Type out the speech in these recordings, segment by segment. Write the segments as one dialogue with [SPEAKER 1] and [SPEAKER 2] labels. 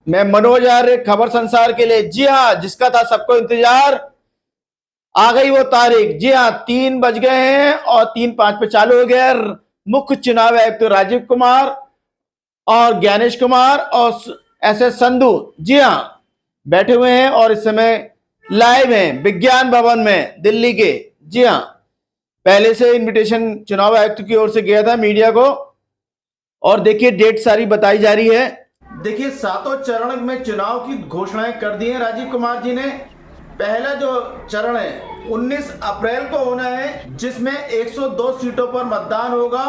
[SPEAKER 1] मैं मनोज आर्य, खबर संसार के लिए। जी हाँ, जिसका था सबको इंतजार, आ गई वो तारीख। जी हाँ, 3 बज गए हैं और 3:05 पे चालू हो गया। मुख्य चुनाव आयुक्त तो राजीव कुमार और ज्ञानेश कुमार और एस संधू, जी हाँ, बैठे हुए हैं और इस समय लाइव हैं विज्ञान भवन में दिल्ली के। जी हाँ, पहले से इनविटेशन चुनाव आयुक्त की ओर से गया था मीडिया को, और देखिए डेट सारी बताई जा रही है। देखिए 7 चरण में चुनाव की घोषणाएं कर दी है राजीव कुमार जी ने। पहला जो चरण है 19 अप्रैल को होना है, जिसमें 102 सीटों पर मतदान होगा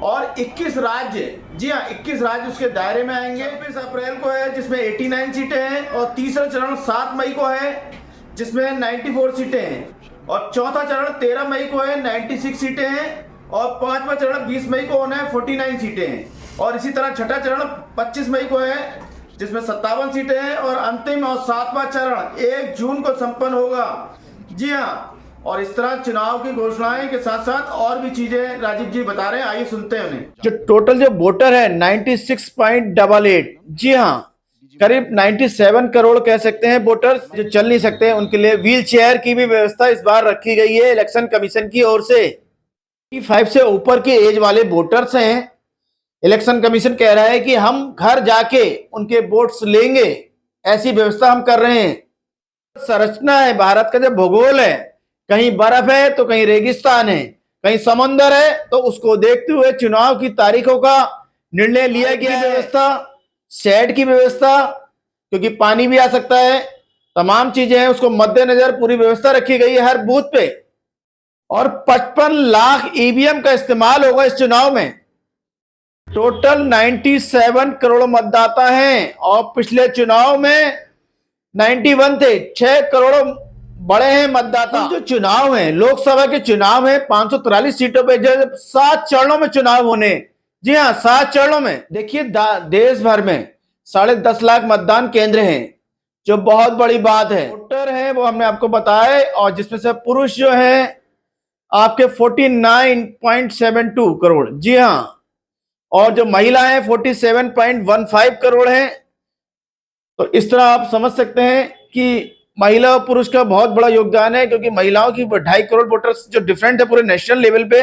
[SPEAKER 1] और 21 राज्य, जी हाँ 21 राज्य उसके दायरे में आएंगे। 26 अप्रैल को है जिसमें 89 सीटें हैं, और तीसरा चरण 7 मई को है जिसमें 94 सीटें हैं, और चौथा चरण 13 मई को है 96 सीटें हैं, और पांचवा चरण 20 मई को होना है 49 सीटें हैं, और इसी तरह छठा चरण 25 मई को है जिसमें 57 सीटें हैं, और अंतिम और 7वां चरण 1 जून को संपन्न होगा। जी हाँ, और इस तरह चुनाव की घोषणाएं के साथ साथ और भी चीजें राजीव जी बता रहे हैं, आइए सुनते हैं उन्हें। जो टोटल जो वोटर है 96.88, जी हाँ, करीब 97 करोड़ कह सकते हैं वोटर्स जो चल नहीं सकते हैं, उनके लिए व्हील चेयर की भी व्यवस्था इस बार रखी गई है इलेक्शन कमीशन की ओर से। 5 से ऊपर के एज वाले वोटर्स हैं, इलेक्शन कमीशन कह रहा है कि हम घर जाके उनके वोट्स लेंगे, ऐसी व्यवस्था हम कर रहे हैं। संरचना है भारत का, जो भूगोल है, कहीं बर्फ है तो कहीं रेगिस्तान है, कहीं समुद्र है, तो उसको देखते हुए चुनाव की तारीखों का निर्णय लिया गया। व्यवस्था, शेड की व्यवस्था, क्योंकि पानी भी आ सकता है, तमाम चीजें हैं, उसको मद्देनजर पूरी व्यवस्था रखी गई है हर बूथ पे। और 55 लाख ईवीएम का इस्तेमाल होगा इस चुनाव में। टोटल 97 करोड़ मतदाता हैं, और पिछले चुनाव में 91 थे। 6 करोड़ बड़े हैं मतदाता। जो चुनाव है, लोकसभा के चुनाव है 543 सीटों पे, जब 7 चरणों में चुनाव होने। जी हाँ, 7 चरणों में। देखिए देश भर में 10.5 लाख मतदान केंद्र हैं, जो बहुत बड़ी बात है। वोटर है वो हमने आपको बताया, और जिसमें से पुरुष जो है आपके 49.72 करोड़, जी हाँ, और जो महिला है 47.15 करोड़ है। तो इस तरह आप समझ सकते हैं कि महिला और पुरुष का बहुत बड़ा योगदान है, क्योंकि महिलाओं की 2.5 करोड़ वोटर्स जो डिफरेंट है पूरे नेशनल लेवल पे,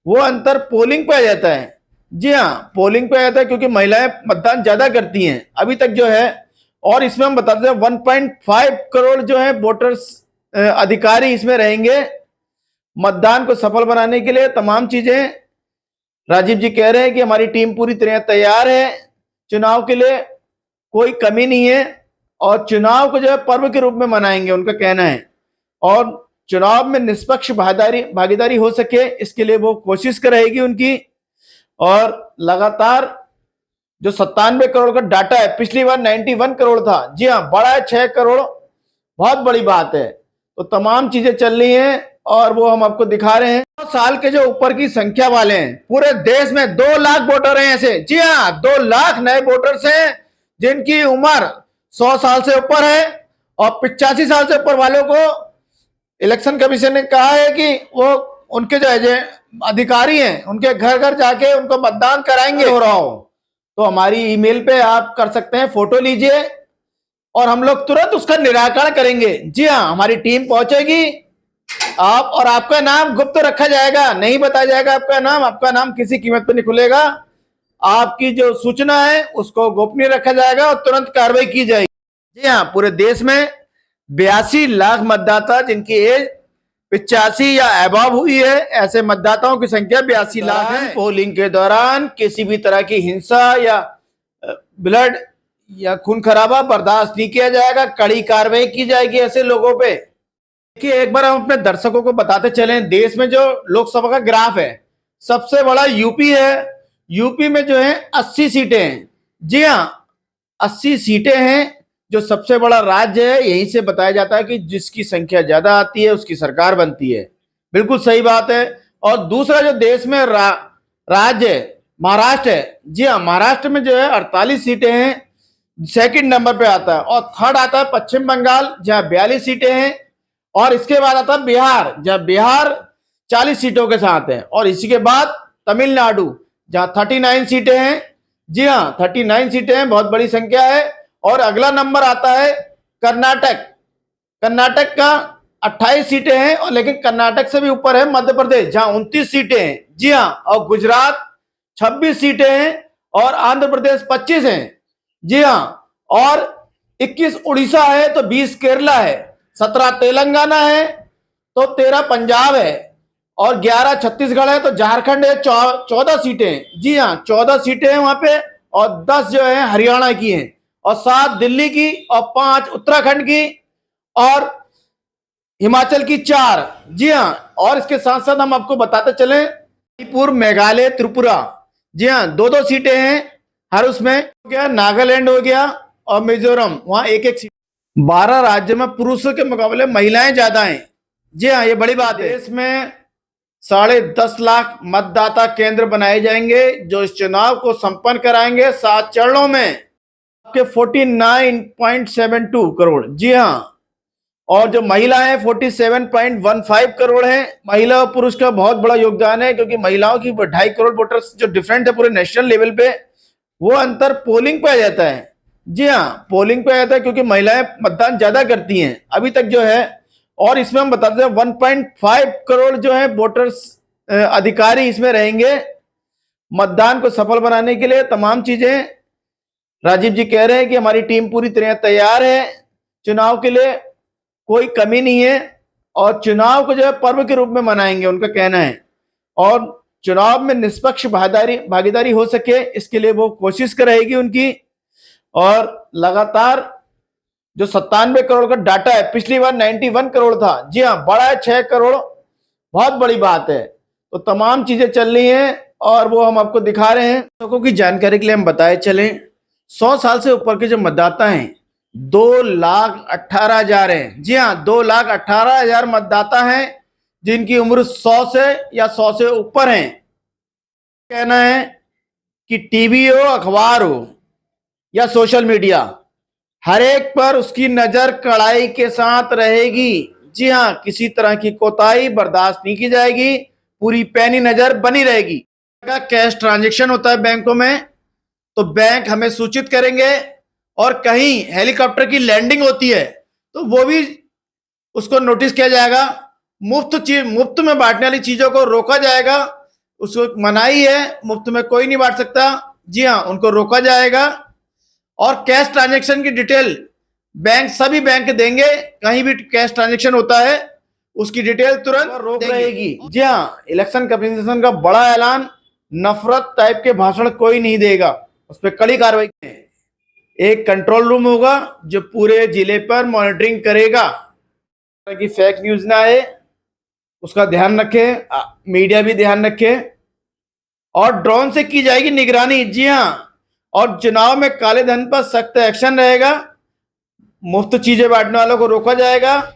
[SPEAKER 1] वो अंतर पोलिंग पे आ जाता है। जी हाँ, पोलिंग पे आ जाता है, क्योंकि महिलाएं मतदान ज्यादा करती हैं अभी तक जो है। और इसमें हम बताते हैं 1.5 करोड़ जो है वोटर्स अधिकारी इसमें रहेंगे। मतदान को सफल बनाने के लिए तमाम चीजें राजीव जी कह रहे हैं कि हमारी टीम पूरी तरह तैयार है चुनाव के लिए, कोई कमी नहीं है, और चुनाव को जो है पर्व के रूप में मनाएंगे, उनका कहना है। और चुनाव में निष्पक्ष भागीदारी हो सके, इसके लिए वो कोशिश रहेगी उनकी। और लगातार जो 97 करोड़ का डाटा है, पिछली बार 91 करोड़ था, जी हाँ, बड़ा है 6 करोड़, बहुत बड़ी बात है। तो तमाम चीजें चल रही हैं, और वो हम आपको दिखा रहे हैं। 2 साल के जो ऊपर की संख्या वाले हैं, पूरे देश में 2 लाख वोटर हैं ऐसे। जी हाँ, 2 लाख नए वोटर्स हैं जिनकी उम्र 100 साल से ऊपर है, और 85 साल से ऊपर वालों को इलेक्शन कमीशन ने कहा है कि वो उनके जो अधिकारी हैं उनके घर घर जाके उनको मतदान कराएंगे। हो रहा हो तो हमारी ईमेल पे आप कर सकते हैं, फोटो लीजिए, और हम लोग तुरंत उसका निराकरण करेंगे। जी हाँ, हमारी टीम पहुंचेगी, आप और आपका नाम गुप्त रखा जाएगा, नहीं बताया जाएगा आपका नाम किसी कीमत पर नहीं खुलेगा। आपकी जो सूचना है उसको गोपनीय रखा जाएगा और तुरंत कार्रवाई की जाएगी। जी हाँ, पूरे देश में 82 लाख मतदाता जिनकी एज 85 या अबव हुई है, ऐसे मतदाताओं की संख्या 82 लाख है। पोलिंग के दौरान किसी भी तरह की हिंसा या ब्लड या खून खराबा बर्दाश्त नहीं किया जाएगा, कड़ी कार्रवाई की जाएगी ऐसे लोगों पे। देखिए, एक बार हम अपने दर्शकों को बताते चलें, देश में जो लोकसभा का ग्राफ है, सबसे बड़ा यूपी है। यूपी में जो है 80 सीटें हैं। जी हाँ, 80 सीटें हैं, जो सबसे बड़ा राज्य है। यहीं से बताया जाता है कि जिसकी संख्या ज्यादा आती है उसकी सरकार बनती है। बिल्कुल सही बात है। और दूसरा जो देश में राज्य है, महाराष्ट्र है। जी हाँ, महाराष्ट्र में जो है 48 सीटें हैं, सेकंड नंबर पे आता है। और थर्ड आता है पश्चिम बंगाल, जहां 42 सीटें हैं। और इसके बाद आता है बिहार, जहां बिहार 40 सीटों के साथ है। और इसी के बाद तमिलनाडु, जहां 39 सीटें हैं। जी हाँ, 39 सीटें हैं, बहुत बड़ी संख्या है। और अगला नंबर आता है कर्नाटक। कर्नाटक का 28 सीटें हैं, और लेकिन कर्नाटक से भी ऊपर है मध्य प्रदेश, जहां 29 सीटें हैं। जी हाँ, और गुजरात 26 सीटें हैं, और आंध्र प्रदेश 25 हैं। जी हाँ, और 21 उड़ीसा है, तो 20 केरला है, 17 तेलंगाना है, तो 13 पंजाब है, और 11 छत्तीसगढ़ है, तो झारखंड है, 14 सीटें। जी हाँ, 14 सीटें हैं वहां पे, और 10 जो है हरियाणा की हैं, और 7 दिल्ली की, और 5 उत्तराखंड की, और हिमाचल की 4। जी हाँ, और इसके साथ साथ हम आपको बताते चले, मणिपुर, मेघालय, त्रिपुरा, जी हाँ, 2-2 सीटें हैं हर उसमें। हो गया नागालैंड, हो गया, और मिजोरम, वहां 1-1 सीट। 12 राज्य में पुरुषों के मुकाबले महिलाएं ज्यादा हैं। जी हाँ, ये बड़ी बात है। इसमें 10.5 लाख मतदाता केंद्र बनाए जाएंगे, जो इस चुनाव को संपन्न कराएंगे 7 चरणों में। आपके 49.72 करोड़। जी हाँ, और जो महिला है 47.15 करोड़ है। महिला और पुरुष का बहुत बड़ा योगदान है, क्योंकि महिलाओं की 2.5 करोड़ वोटर्स जो डिफरेंट है पूरे नेशनल लेवल पे, वो अंतर पोलिंग पे आ जाता है। जी हाँ, पोलिंग पे आ जाता है, क्योंकि महिलाएं मतदान ज्यादा करती हैं अभी तक जो है। और इसमें हम बताते हैं 1.5 करोड़ जो है वोटर्स अधिकारी इसमें रहेंगे। मतदान को सफल बनाने के लिए तमाम चीजें, राजीव जी कह रहे हैं कि हमारी टीम पूरी तरह तैयार है चुनाव के लिए, कोई कमी नहीं है, और चुनाव को जो है पर्व के रूप में मनाएंगे, उनका कहना है। और चुनाव में निष्पक्ष भागीदारी हो सके, इसके लिए वो कोशिश करेगी उनकी। और लगातार जो 97 करोड़ का डाटा है, पिछली बार 91 करोड़ था। जी हाँ, बड़ा है 6 करोड़, बहुत बड़ी बात है। तो तमाम चीजें चल रही हैं, और वो हम आपको दिखा रहे हैं। लोगों की जानकारी के लिए हम बताए चलें, 100 साल से ऊपर के जो मतदाता हैं 2,18,000 हैं। जी हाँ, 2,18,000 मतदाता हैं, जिनकी उम्र 100 से या 100 से ऊपर है। कहना है कि टीवी हो, अखबार हो, या सोशल मीडिया, हर एक पर उसकी नजर कड़ाई के साथ रहेगी। जी हाँ, किसी तरह की कोताही बर्दाश्त नहीं की जाएगी, पूरी पैनी नजर बनी रहेगी। कैश ट्रांजैक्शन होता है बैंकों में, तो बैंक हमें सूचित करेंगे, और कहीं हेलीकॉप्टर की लैंडिंग होती है, तो वो भी उसको नोटिस किया जाएगा। मुफ्त में बांटने वाली चीजों को रोका जाएगा। उसको मनाही है, मुफ्त में कोई नहीं बांट सकता। जी हाँ, उनको रोका जाएगा। और कैश ट्रांजैक्शन की डिटेल सभी बैंक देंगे, कहीं भी कैश ट्रांजैक्शन होता है उसकी डिटेल तुरंत रोक रहेगी। जी हाँ, इलेक्शन कमीशन का बड़ा ऐलान, नफरत टाइप के भाषण कोई नहीं देगा, उस पर कड़ी कार्रवाई। एक कंट्रोल रूम होगा जो पूरे जिले पर मॉनिटरिंग करेगा कि फेक न्यूज ना आए, उसका ध्यान रखें, मीडिया भी ध्यान रखे। और ड्रोन से की जाएगी निगरानी। जी हाँ, और चुनाव में काले धन पर सख्त एक्शन रहेगा, मुफ्त चीजें बांटने वालों को रोका जाएगा।